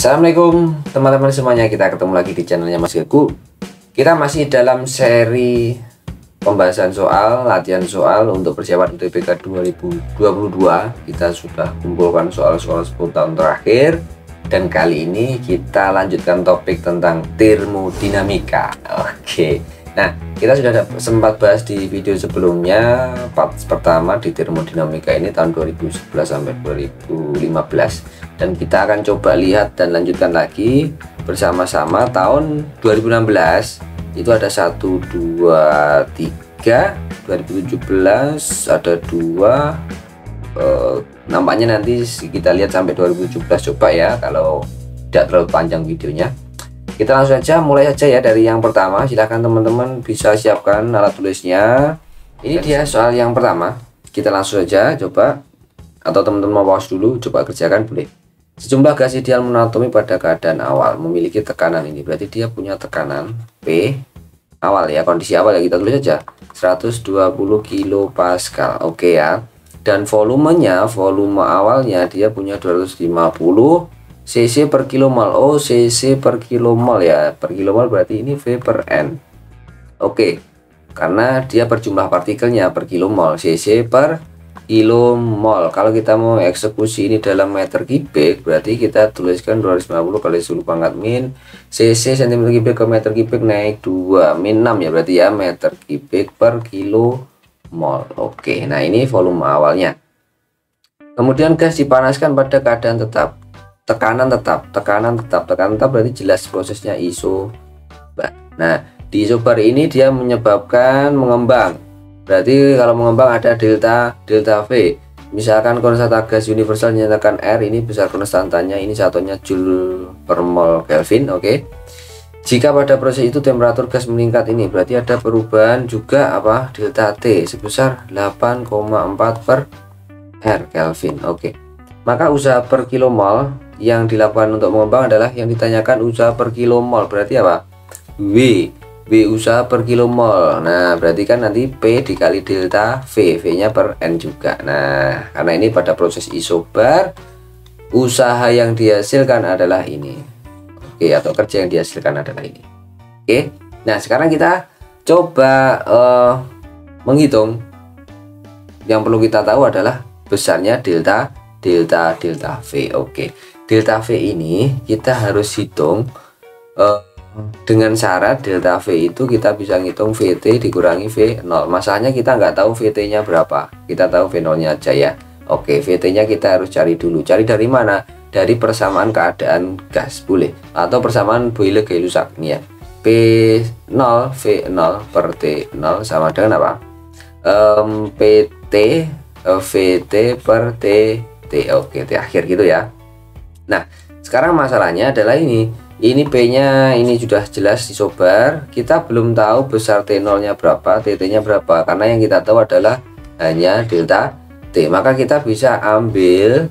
Assalamualaikum teman-teman semuanya, kita ketemu lagi di channelnya Mas Gaku. Kita masih dalam seri pembahasan soal, latihan soal untuk persiapan UTBK 2022. Kita sudah kumpulkan soal-soal 10 tahun terakhir, dan kali ini kita lanjutkan topik tentang termodinamika. Oke, nah kita sudah sempat bahas di video sebelumnya, part pertama di termodinamika ini tahun 2011 sampai 2015. Dan kita akan coba lihat dan lanjutkan lagi bersama-sama tahun 2016. Itu ada 1, 2, 3 2017 ada 2, nampaknya nanti kita lihat sampai 2017 coba ya, kalau tidak terlalu panjang videonya. Kita langsung saja mulai saja ya dari yang pertama. Silahkan teman-teman bisa siapkan alat tulisnya. Ini dia soal yang pertama. Kita langsung saja coba, atau teman-teman mau pause dulu, coba kerjakan boleh. Sejumlah gas ideal monatomi pada keadaan awal memiliki tekanan ini, berarti dia punya tekanan P awal ya, kondisi awal ya, kita tulis saja 120 kilopascal. Oke ya. Dan volumenya, volume awalnya dia punya 250 cc per kilomol. Oh, cc per kilomol ya, per kilomol berarti ini V per N. Oke, karena dia per jumlah partikelnya per kilomol, cc per kilomol. Kalau kita mau eksekusi ini dalam meter kubik, berarti kita tuliskan 250 kali 10 pangkat min cc cm kubik ke meter kubik naik 2 min 6 ya, berarti ya meter kubik per kilomol. Oke, nah ini volume awalnya. Kemudian gas dipanaskan pada keadaan tetap, tekanan tetap berarti jelas prosesnya isobar. Nah di isobar ini dia menyebabkan mengembang. Berarti kalau mengembang ada delta V. Misalkan konstan gas universal dinyatakan R, ini besar konstantannya, ini satunya joule per mol Kelvin. Oke. Jika pada proses itu temperatur gas meningkat, ini berarti ada perubahan juga apa? Delta T sebesar 8,4 per R Kelvin. Oke. Maka usaha per kilomol yang dilakukan untuk mengembang adalah yang ditanyakan usaha per kilomol, berarti apa? W usaha per kilomol. Nah berarti kan nanti P dikali delta V, nya per N juga. Nah karena ini pada proses isobar, usaha yang dihasilkan adalah ini. Oke, atau kerja yang dihasilkan adalah ini. Oke, nah sekarang kita coba menghitung. Yang perlu kita tahu adalah besarnya delta V. Oke, delta V ini kita harus hitung dengan syarat delta V itu kita bisa ngitung VT dikurangi V0. Masalahnya kita nggak tahu VT nya berapa, kita tahu V0 nya aja ya. Oke, VT nya kita harus cari dulu. Cari dari mana? Dari persamaan keadaan gas boleh, atau persamaan Boyle-Gay-Lussac nih ya. P0 V0 per T0 sama dengan apa? PT VT per TT. Oke, T akhir gitu ya. Nah sekarang masalahnya adalah ini P nya ini sudah jelas isobar, kita belum tahu besar T0 nya berapa, TT nya berapa, karena yang kita tahu adalah hanya delta T. Maka kita bisa ambil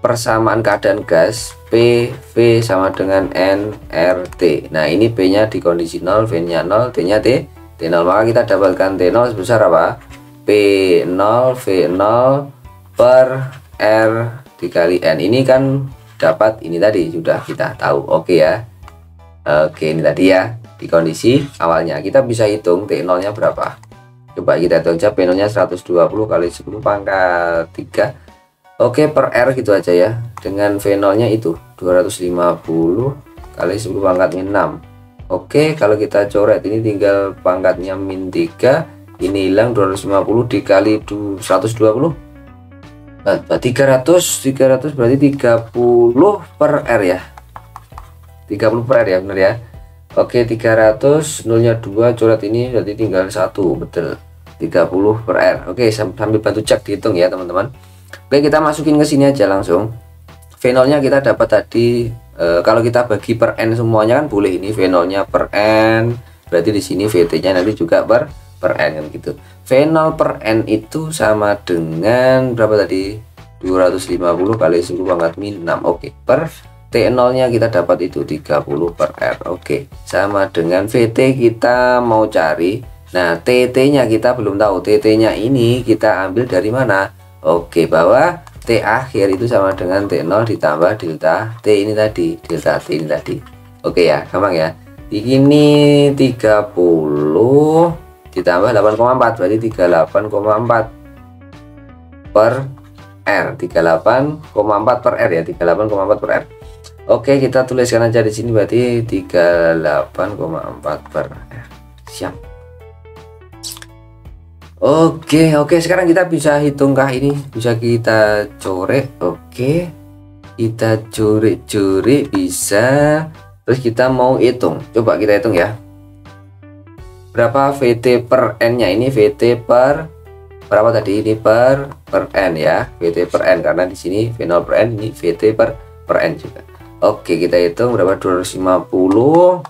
persamaan keadaan gas PV sama dengan nRT. Nah ini P nya di kondisi 0, V nya 0, T nya T0. Maka kita dapatkan T0 sebesar apa? P0 V0 per R dikali N. Ini kan dapat ini tadi sudah kita tahu. Oke ya. Oke, ini tadi ya di kondisi awalnya. Kita bisa hitung T0 nya berapa. Coba kita hitung aja. P0 nya 120 kali 10 pangkat 3. Oke, per R gitu aja ya. Dengan V0 nya itu 250 kali 10 pangkat min 6. Oke, kalau kita coret ini tinggal pangkatnya min 3. Ini hilang, 250 dikali 120 300 berarti 30 per R ya, 30 per R ya, bener ya. Oke, 300 nolnya 2, coret ini berarti tinggal 1, betul 30 per R. Oke, sambil bantu cek dihitung ya teman-teman. Oke, kita masukin ke sini aja langsung. V0 nya kita dapat tadi, kalau kita bagi per N semuanya kan boleh, ini V0 nya per N, berarti di sini VT nya nanti juga per N kan gitu. V0 per N itu sama dengan berapa tadi? 250 kali 10 pangkat min 6. Oke, per T0 nya kita dapat itu 30 per R. Oke, sama dengan VT kita mau cari. Nah TT nya kita belum tahu, TT nya ini kita ambil dari mana? Oke, bahwa T akhir itu sama dengan T0 ditambah delta T ini tadi, delta T ini tadi. Oke ya, gampang ya. Ini 30 ditambah 8,4 berarti 38,4 per R. 38,4 per R ya, 38,4 per R. Oke, kita tuliskan aja di sini berarti 38,4 per R. Siap. Oke, sekarang kita bisa hitungkah ini? Bisa kita coret. Oke. Kita coret bisa. Terus kita mau hitung. Coba kita hitung ya. Berapa VT per N-nya? Ini VT per berapa tadi? Ini per N ya. VT per N karena di sini V0 per N, ini VT per N juga. Oke, kita hitung berapa? 250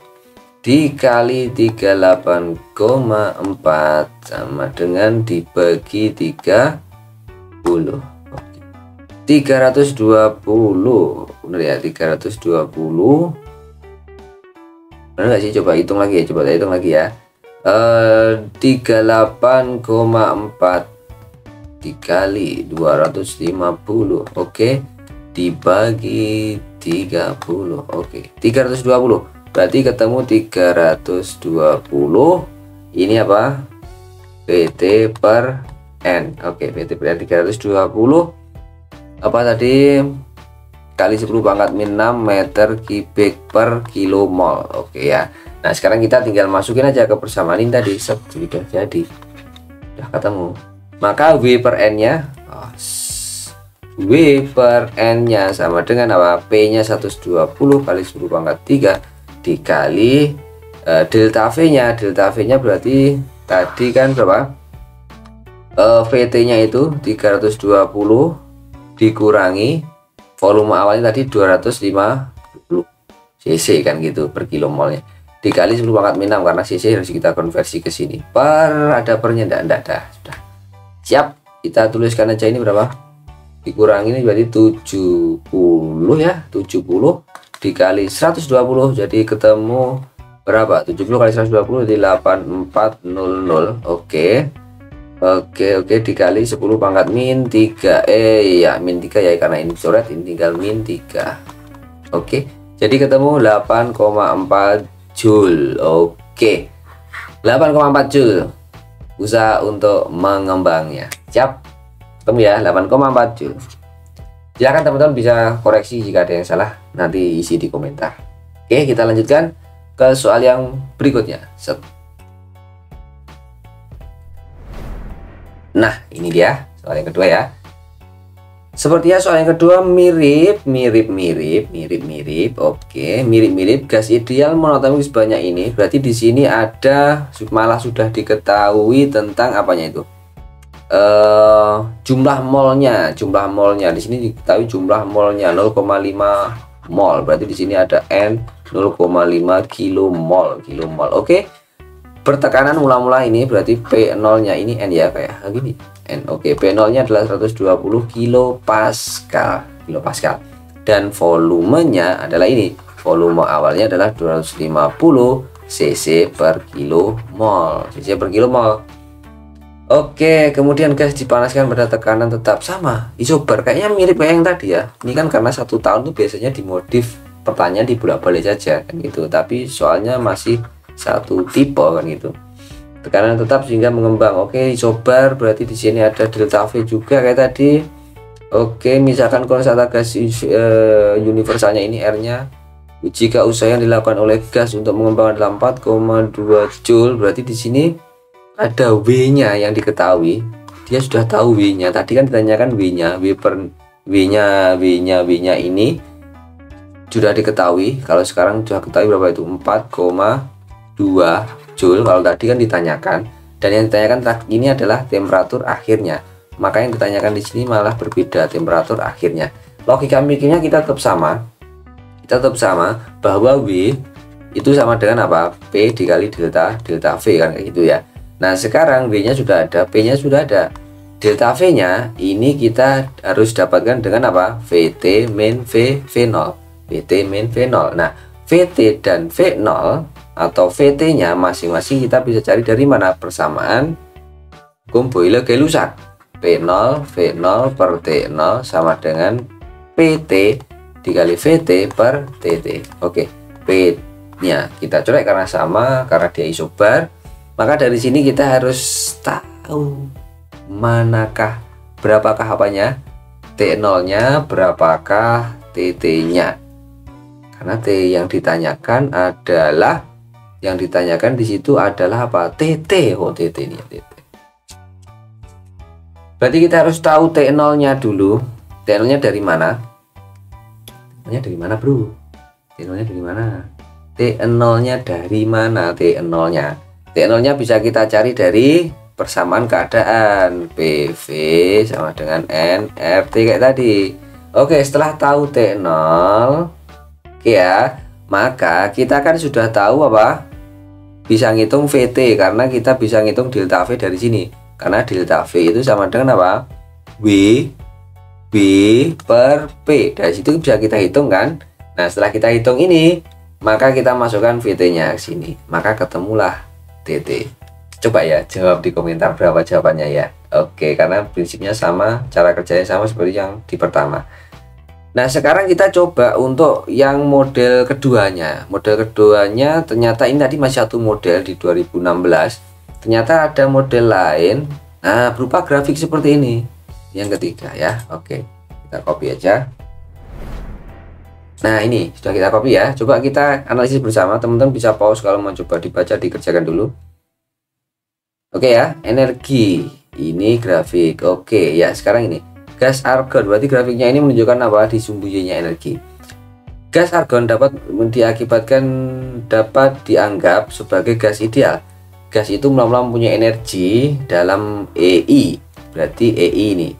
dikali 38,4 sama dengan dibagi 30. Oke. 320. Benar ya, 320. Benar nggak sih? Coba hitung lagi ya, coba kita hitung lagi ya. 38,4 dikali 250, oke, dibagi 30, oke, 320 berarti ketemu 320. Ini apa? VT per N. Oke, VT per N 320 apa tadi? Kali 10 pangkat min 6 meter kubik per kilomol. Oke ya. Nah, sekarang kita tinggal masukin aja ke persamaan ini tadi. Sudah jadi. Sudah ketemu. Maka W per N-nya W per N-nya sama dengan apa? P-nya 120 kali 10 pangkat 3 dikali delta V-nya. Delta V-nya berarti tadi kan berapa? VT-nya itu 320 dikurangi volume awalnya tadi 250 cc kan gitu per kilomolnya, dikali 10 pangkat min 6 karena cc harus kita konversi ke sini. Ada pernya enggak ada. Sudah. Siap, kita tuliskan aja ini berapa? Dikurangi ini berarti 70 ya, 70 dikali 120 jadi ketemu berapa? 70 kali 120 jadi 8400. Oke, dikali 10 pangkat min 3 ya min 3 ya karena ini coret, ini tinggal min 3. Oke, jadi ketemu 8,4 Joule. Oke, 8,4 Joule. Usaha untuk mengembangnya. Siap, ketemu ya 8,4 Joule. Silahkan teman-teman bisa koreksi jika ada yang salah, nanti isi di komentar. Oke, kita lanjutkan ke soal yang berikutnya. Nah, ini dia soal yang kedua ya. Sepertinya soal yang kedua mirip. Oke, mirip. Gas ideal monoatomic sebanyak ini. Berarti di sini ada malah sudah diketahui tentang apanya itu. Jumlah molnya. Di sini diketahui jumlah molnya 0,5 mol. Berarti di sini ada N 0,5 kilomol. Oke. Pertekanan mula-mula ini berarti P0-nya ini N ya kayak gini. N. Oke, P0-nya adalah 120 kilopascal. Dan volumenya adalah ini. Volume awalnya adalah 250 cc per kilomol. Oke, kemudian gas dipanaskan pada tekanan tetap sama. Isobar kayaknya mirip kayak yang tadi ya. Ini kan karena 1 tahun tuh biasanya dimodif pertanyaan dibolak-balik saja kan gitu. Tapi soalnya masih satu tipe kan gitu. Tekanan tetap sehingga mengembang. Oke, isobar berarti di sini ada delta V juga kayak tadi. Oke, misalkan konstan gas universalnya ini R-nya. Jika usaha yang dilakukan oleh gas untuk mengembang adalah 4,2 Joule, berarti di sini ada W-nya yang diketahui. Dia sudah tahu W-nya. Tadi kan ditanyakan W-nya, W-nya ini sudah diketahui. Kalau sekarang sudah ketahui berapa itu? 4,2 Joule. Kalau tadi kan ditanyakan, dan yang ditanyakan ini adalah temperatur akhirnya. Maka yang ditanyakan di sini malah berbeda temperatur akhirnya. Logika mikirnya kita tetap sama bahwa W itu sama dengan apa? P dikali delta V kan kayak gitu ya. Nah, sekarang W-nya sudah ada, P-nya sudah ada. Delta V-nya ini kita harus dapatkan dengan apa? VT min V0. Nah, VT dan V0 atau VT-nya masing-masing kita bisa cari dari mana? Persamaan hukum Boyle-Gay-Lussac. P0 V0 per T0 sama dengan PT dikali VT per TT. Oke, P nya kita colek karena sama, karena dia isobar. Maka dari sini kita harus tahu manakah, berapakah apanya, T0 nya berapakah TT nya, karena T yang ditanyakan adalah, yang ditanyakan di situ adalah apa, TT. Oh, TT ini ya, TT. Berarti kita harus tahu T0 nya dulu. T0 nya dari mana? T0 nya dari mana, bro? T0 nya dari mana? T0 nya dari mana? T0 nya, T0 nya bisa kita cari dari persamaan keadaan, PV sama dengan nRT kayak tadi. Oke, setelah tahu T0, oke ya, maka kita kan sudah tahu apa, bisa ngitung VT, karena kita bisa ngitung delta V dari sini, karena delta V itu sama dengan apa, W B per P. Dari situ bisa kita hitung kan. Nah, setelah kita hitung ini, maka kita masukkan VT nya ke sini, maka ketemulah TT. Coba ya jawab di komentar berapa jawabannya ya. Oke, karena prinsipnya sama, cara kerjanya sama seperti yang di pertama. Nah, sekarang kita coba untuk yang model keduanya. Model keduanya ternyata ini tadi masih satu model di 2016. Ternyata ada model lain. Nah, berupa grafik seperti ini. Yang ketiga ya. Oke, kita copy aja. Nah, ini sudah kita copy ya. Coba kita analisis bersama. Teman-teman bisa pause kalau mau coba dibaca, dikerjakan dulu. Oke ya, energi. Ini grafik. Oke ya, sekarang ini gas argon. Berarti grafiknya ini menunjukkan apa? Disembunyinya energi. Gas argon dapat dianggap sebagai gas ideal. Gas itu mula-mula mempunyai energi dalam EI. Berarti EI ini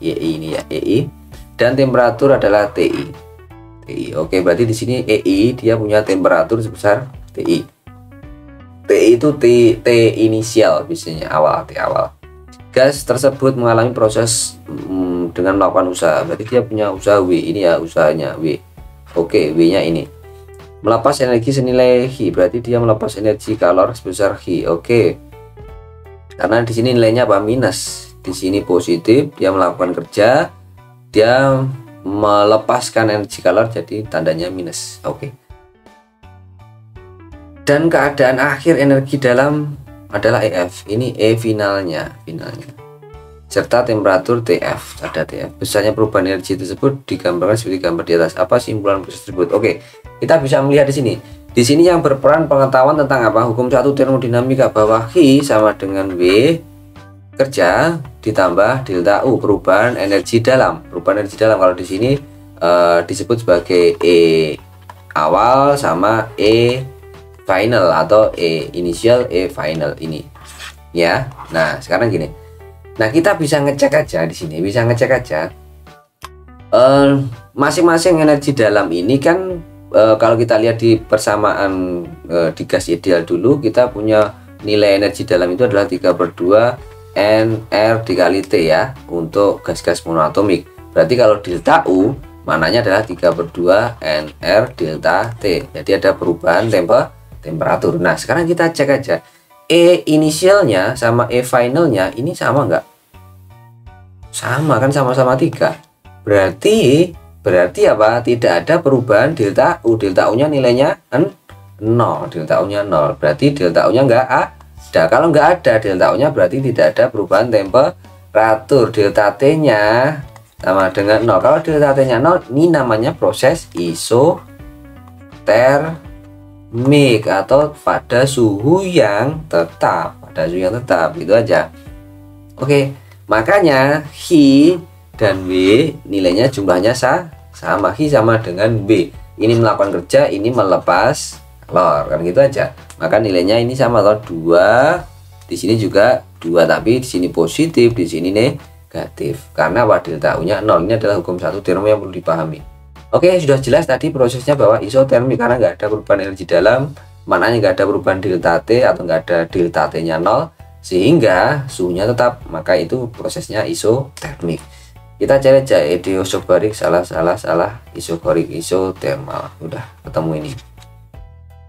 ya, EI. Dan temperatur adalah TI. Oke, berarti di sini EI dia punya temperatur sebesar TI. T itu T inisial, biasanya awal, T awal. Gas tersebut mengalami proses dengan melakukan usaha. Berarti dia punya usaha W. Ini ya usahanya W. Oke, W nya ini. Melepas energi senilai H. Berarti dia melepas energi kalor sebesar H. Oke. Karena di sini nilainya apa? Minus. Di sini positif, dia melakukan kerja, dia melepaskan energi kalor, jadi tandanya minus. Oke. Dan keadaan akhir energi dalam adalah EF. Ini E finalnya. Serta temperatur TF. Ada TF. Besarnya perubahan energi tersebut digambarkan seperti gambar di atas. Apa simpulan proses tersebut? Oke, kita bisa melihat di sini. Di sini yang berperan pengetahuan tentang apa? Hukum 1 termodinamika bahwa H sama dengan W kerja ditambah delta U, perubahan energi dalam. Perubahan energi dalam kalau di sini disebut sebagai E awal sama E final atau E initial, E final ini ya. Nah, sekarang gini. Nah, kita bisa ngecek aja di sini, bisa ngecek aja masing-masing energi dalam ini kan kalau kita lihat di persamaan di gas ideal dulu, kita punya nilai energi dalam itu adalah 3/2 NR dikali T ya untuk gas-gas monoatomik. Berarti kalau delta U mananya adalah 3/2 NR delta T. Jadi ada perubahan temperatur. Nah, sekarang kita cek aja E inisialnya sama E finalnya ini sama nggak? Sama kan, sama-sama 3. Berarti apa? Tidak ada perubahan delta U. Delta U nya nilainya 0. Delta U nya 0. Berarti delta U nya nggak ada. Kalau nggak ada delta U nya berarti tidak ada perubahan temperatur. Delta T nya sama dengan 0. Kalau delta T nya 0, ini namanya proses isotermik atau pada suhu yang tetap, itu aja. Oke, makanya H dan W nilainya jumlahnya sama. H sama dengan W, ini melakukan kerja, ini melepas kalor, kan gitu aja. Maka nilainya ini sama, atau 2 di sini juga 2, tapi di sini positif, di sini negatif, karena delta U nya 0. Ini adalah hukum 1 termo yang perlu dipahami. Oke, sudah jelas tadi prosesnya bahwa isotermik karena nggak ada perubahan energi dalam, mananya nggak ada perubahan delta T atau nggak ada delta T nya 0, sehingga suhunya tetap, maka itu prosesnya isotermik. Kita cari aja isobarik, salah, isokorik, isotermal, udah ketemu ini.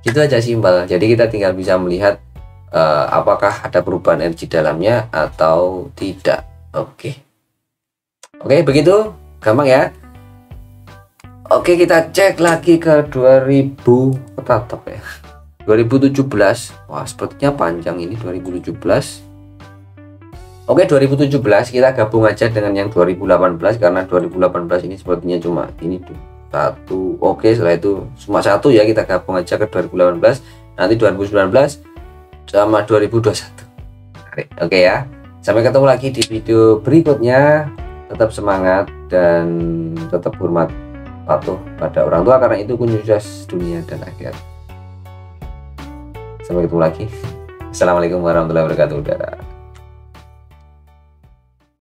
Itu aja simpel. Jadi kita tinggal bisa melihat apakah ada perubahan energi dalamnya atau tidak. Oke. Oke, begitu gampang ya. Oke, kita cek lagi ke 2000 top ya. 2017. Wah, sepertinya panjang ini 2017. Oke, 2017 kita gabung aja dengan yang 2018 karena 2018 ini sepertinya cuma ini tuh satu. Oke, setelah itu cuma satu ya, kita gabung aja ke 2018. Nanti 2019 sama 2021. Oke ya. Sampai ketemu lagi di video berikutnya. Tetap semangat dan tetap hormat, patuh pada orang tua karena itu kunci sukses dunia dan akhirat. Sampai ketemu lagi. Assalamualaikum warahmatullahi wabarakatuh. Dadah.